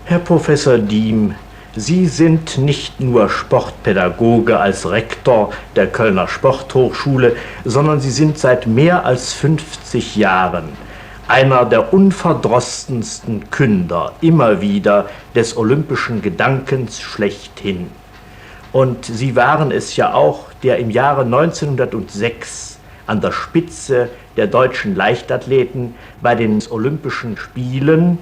Herr Professor Diem, Sie sind nicht nur Sportpädagoge als Rektor der Kölner Sporthochschule, sondern Sie sind seit mehr als 50 Jahren einer der unverdrossensten Künder immer wieder des olympischen Gedankens schlechthin. Und Sie waren es ja auch, der im Jahre 1906 an der Spitze der deutschen Leichtathleten bei den Olympischen Spielen,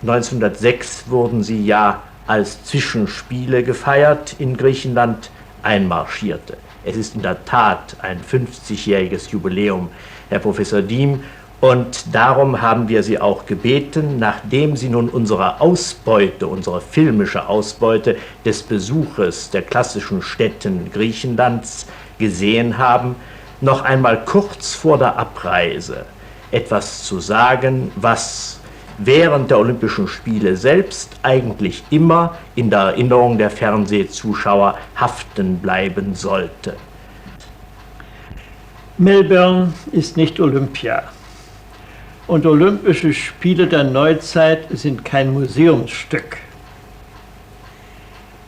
1906 wurden sie ja als Zwischenspiele gefeiert in Griechenland, einmarschierte. Es ist in der Tat ein 50-jähriges Jubiläum, Herr Professor Diem, und darum haben wir Sie auch gebeten, nachdem Sie nun unsere Ausbeute, unsere filmische Ausbeute des Besuches der klassischen Städten Griechenlands gesehen haben, noch einmal kurz vor der Abreise etwas zu sagen, was während der Olympischen Spiele selbst eigentlich immer in der Erinnerung der Fernsehzuschauer haften bleiben sollte. Melbourne ist nicht Olympia. Und Olympische Spiele der Neuzeit sind kein Museumsstück.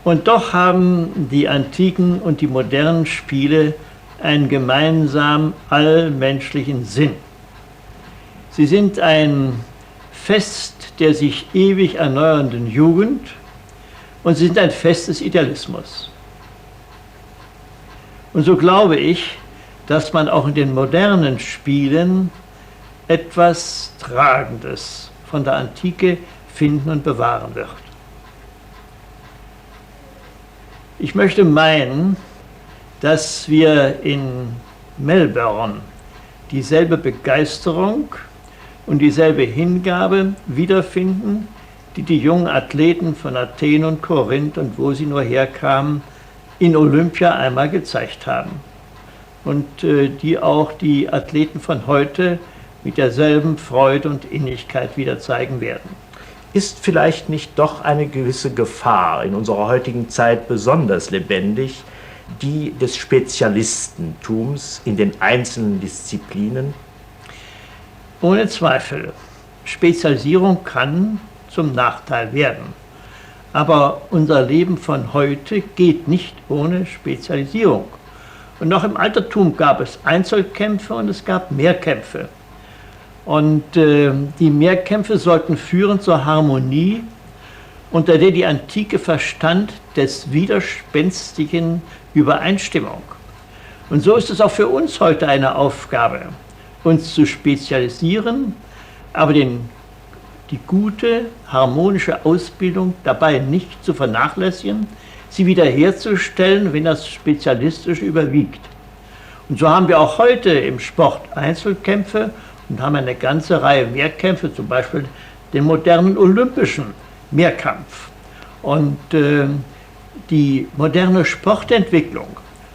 Und doch haben die antiken und die modernen Spiele einen gemeinsamen allmenschlichen Sinn. Sie sind ein Fest der sich ewig erneuernden Jugend und sie sind ein Fest des Idealismus. Und so glaube ich, dass man auch in den modernen Spielen etwas Tragendes von der Antike finden und bewahren wird. Ich möchte meinen, dass wir in Melbourne dieselbe Begeisterung und dieselbe Hingabe wiederfinden, die die jungen Athleten von Athen und Korinth und wo sie nur herkamen, in Olympia einmal gezeigt haben. Und die auch die Athleten von heute mit derselben Freude und Innigkeit wieder zeigen werden. Ist vielleicht nicht doch eine gewisse Gefahr in unserer heutigen Zeit besonders lebendig, die des Spezialistentums in den einzelnen Disziplinen? Ohne Zweifel. Spezialisierung kann zum Nachteil werden. Aber unser Leben von heute geht nicht ohne Spezialisierung. Und noch im Altertum gab es Einzelkämpfe und es gab Mehrkämpfe. Und die Mehrkämpfe sollten führen zur Harmonie, unter der die Antike verstand des widerspenstigen Übereinstimmung. Und so ist es auch für uns heute eine Aufgabe, uns zu spezialisieren, aber die gute, harmonische Ausbildung dabei nicht zu vernachlässigen, sie wiederherzustellen, wenn das Spezialistische überwiegt. Und so haben wir auch heute im Sport Einzelkämpfe und haben eine ganze Reihe Mehrkämpfe, zum Beispiel den modernen olympischen Mehrkampf. Und die moderne Sportentwicklung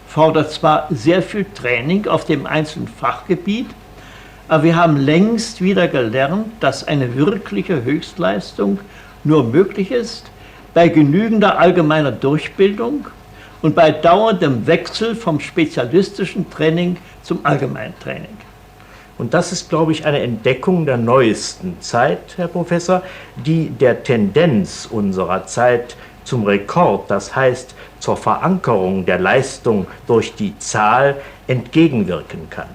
fordert zwar sehr viel Training auf dem einzelnen Fachgebiet, aber wir haben längst wieder gelernt, dass eine wirkliche Höchstleistung nur möglich ist bei genügender allgemeiner Durchbildung und bei dauerndem Wechsel vom spezialistischen Training zum allgemeinen Training. Und das ist, glaube ich, eine Entdeckung der neuesten Zeit, Herr Professor, die der Tendenz unserer Zeit zum Rekord, das heißt zur Verankerung der Leistung durch die Zahl, entgegenwirken kann.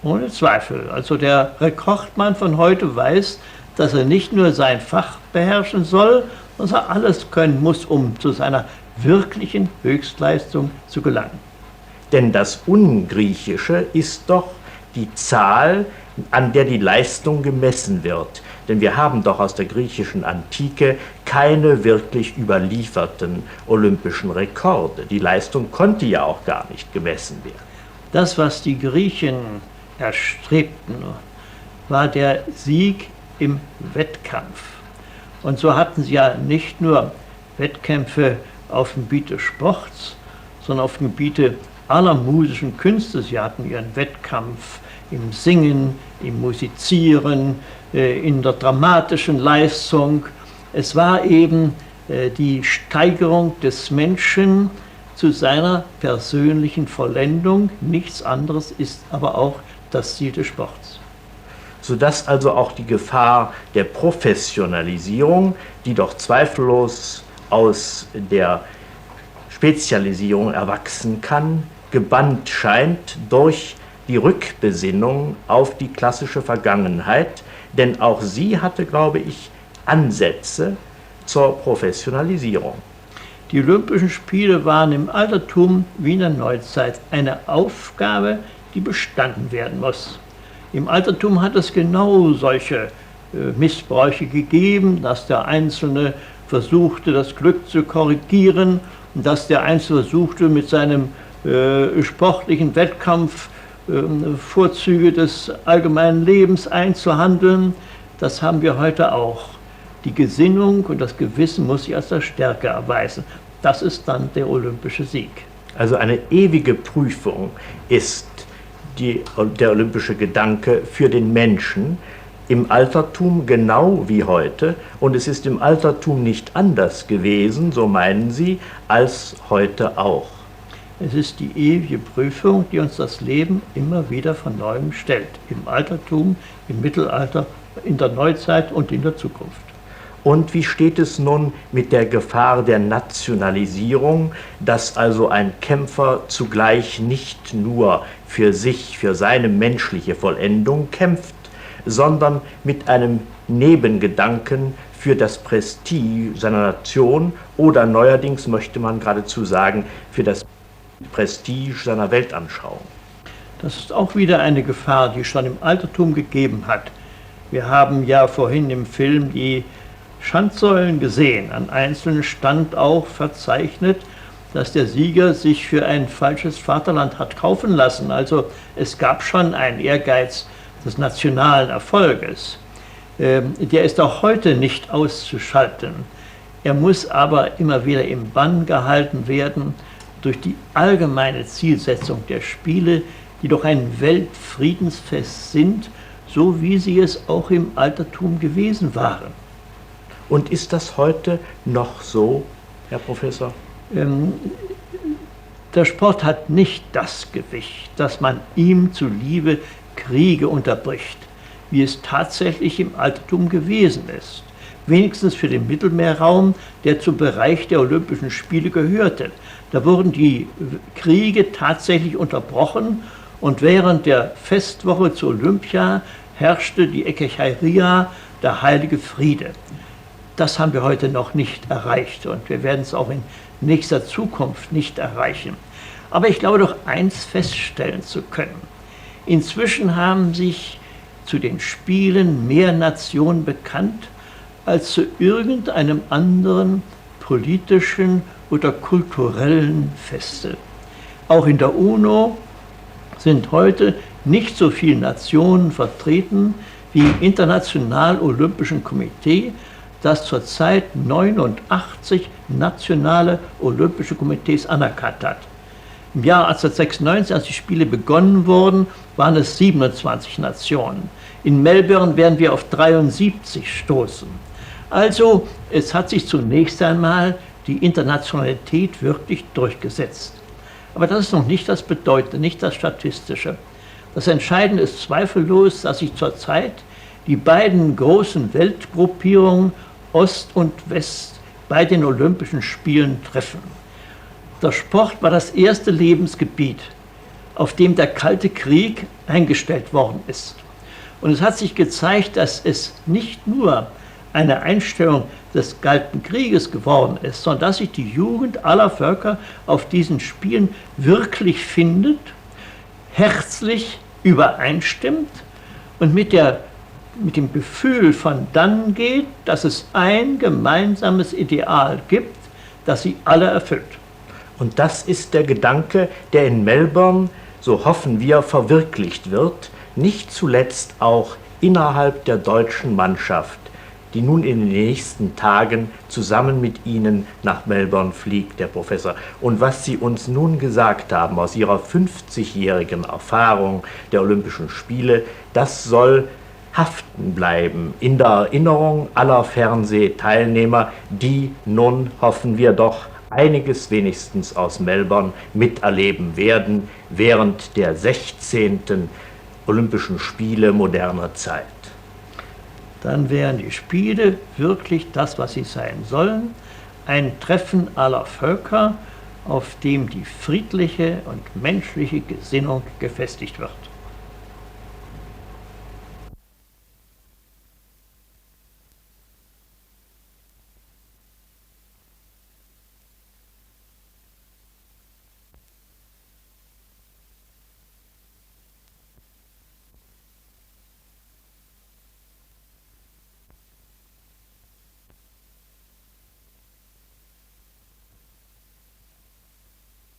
Ohne Zweifel. Also der Rekordmann von heute weiß, dass er nicht nur sein Fach beherrschen soll, sondern alles können muss, um zu seiner wirklichen Höchstleistung zu gelangen. Denn das Ungriechische ist doch die Zahl, an der die Leistung gemessen wird. Denn wir haben doch aus der griechischen Antike keine wirklich überlieferten olympischen Rekorde. Die Leistung konnte ja auch gar nicht gemessen werden. Das, was die Griechen erstrebten, war der Sieg im Wettkampf. Und so hatten sie ja nicht nur Wettkämpfe auf dem Gebiet des Sports, sondern auf dem Gebiet aller musischen Künste. Sie hatten ihren Wettkampf im Singen, im Musizieren, in der dramatischen Leistung. Es war eben die Steigerung des Menschen zu seiner persönlichen Vollendung. Nichts anderes ist aber auch das Ziel des Sports. sodass also auch die Gefahr der Professionalisierung, die doch zweifellos aus der Spezialisierung erwachsen kann, gebannt scheint durch die Rückbesinnung auf die klassische Vergangenheit, denn auch sie hatte, glaube ich, Ansätze zur Professionalisierung. Die Olympischen Spiele waren im Altertum wie in der Neuzeit eine Aufgabe, die bestanden werden muss. Im Altertum hat es genau solche Missbräuche gegeben, dass der Einzelne versuchte, das Glück zu korrigieren, und dass der Einzelne versuchte, mit seinem sportlichen Wettkampf Vorzüge des allgemeinen Lebens einzuhandeln. Das haben wir heute auch. Die Gesinnung und das Gewissen muss sich als das Stärke erweisen. Das ist dann der olympische Sieg. Also eine ewige Prüfung ist der olympische Gedanke für den Menschen im Altertum genau wie heute. Und es ist im Altertum nicht anders gewesen, so meinen Sie, als heute auch. Es ist die ewige Prüfung, die uns das Leben immer wieder von Neuem stellt. Im Altertum, im Mittelalter, in der Neuzeit und in der Zukunft. Und wie steht es nun mit der Gefahr der Nationalisierung, dass also ein Kämpfer zugleich nicht nur für sich, für seine menschliche Vollendung kämpft, sondern mit einem Nebengedanken für das Prestige seiner Nation oder neuerdings möchte man geradezu sagen, für das Prestige seiner Weltanschauung? Das ist auch wieder eine Gefahr, die es schon im Altertum gegeben hat. Wir haben ja vorhin im Film die Schandsäulen gesehen. An einzelnen stand auch verzeichnet, dass der Sieger sich für ein falsches Vaterland hat kaufen lassen. Also es gab schon einen Ehrgeiz des nationalen Erfolges. Der ist auch heute nicht auszuschalten. Er muss aber immer wieder im Bann gehalten werden durch die allgemeine Zielsetzung der Spiele, die doch ein Weltfriedensfest sind, so wie sie es auch im Altertum gewesen waren. Und ist das heute noch so, Herr Professor? Der Sport hat nicht das Gewicht, dass man ihm zuliebe Kriege unterbricht, wie es tatsächlich im Altertum gewesen ist. Wenigstens für den Mittelmeerraum, der zum Bereich der Olympischen Spiele gehörte. Da wurden die Kriege tatsächlich unterbrochen und während der Festwoche zur Olympia herrschte die Ekecheiria, der heilige Friede. Das haben wir heute noch nicht erreicht und wir werden es auch in nächster Zukunft nicht erreichen. Aber ich glaube doch eins feststellen zu können. Inzwischen haben sich zu den Spielen mehr Nationen bekannt als zu irgendeinem anderen politischen oder kulturellen Feste. Auch in der UNO sind heute nicht so viele Nationen vertreten wie im Internationalen Olympischen Komitee, das zurzeit 89 nationale Olympische Komitees anerkannt hat. Im Jahr 1896, als die Spiele begonnen wurden, waren es 27 Nationen. In Melbourne werden wir auf 73 stoßen. Also, es hat sich zunächst einmal die Internationalität wirklich durchgesetzt. Aber das ist noch nicht das Bedeutende, nicht das Statistische. Das Entscheidende ist zweifellos, dass sich zurzeit die beiden großen Weltgruppierungen Ost und West bei den Olympischen Spielen treffen. Der Sport war das erste Lebensgebiet, auf dem der Kalte Krieg eingestellt worden ist. Und es hat sich gezeigt, dass es nicht nur eine Einstellung des Kalten Krieges geworden ist, sondern dass sich die Jugend aller Völker auf diesen Spielen wirklich findet, herzlich übereinstimmt und mit dem Gefühl von dann geht, dass es ein gemeinsames Ideal gibt, das sie alle erfüllt. Und das ist der Gedanke, der in Melbourne, so hoffen wir, verwirklicht wird, nicht zuletzt auch innerhalb der deutschen Mannschaft, die nun in den nächsten Tagen zusammen mit Ihnen nach Melbourne fliegt, Herr Professor. Und was Sie uns nun gesagt haben aus Ihrer 50-jährigen Erfahrung der Olympischen Spiele, das soll haften bleiben in der Erinnerung aller Fernsehteilnehmer, die nun, hoffen wir doch, einiges wenigstens aus Melbourne miterleben werden während der 16. Olympischen Spiele moderner Zeit. Dann wären die Spiele wirklich das, was sie sein sollen, ein Treffen aller Völker, auf dem die friedliche und menschliche Gesinnung gefestigt wird.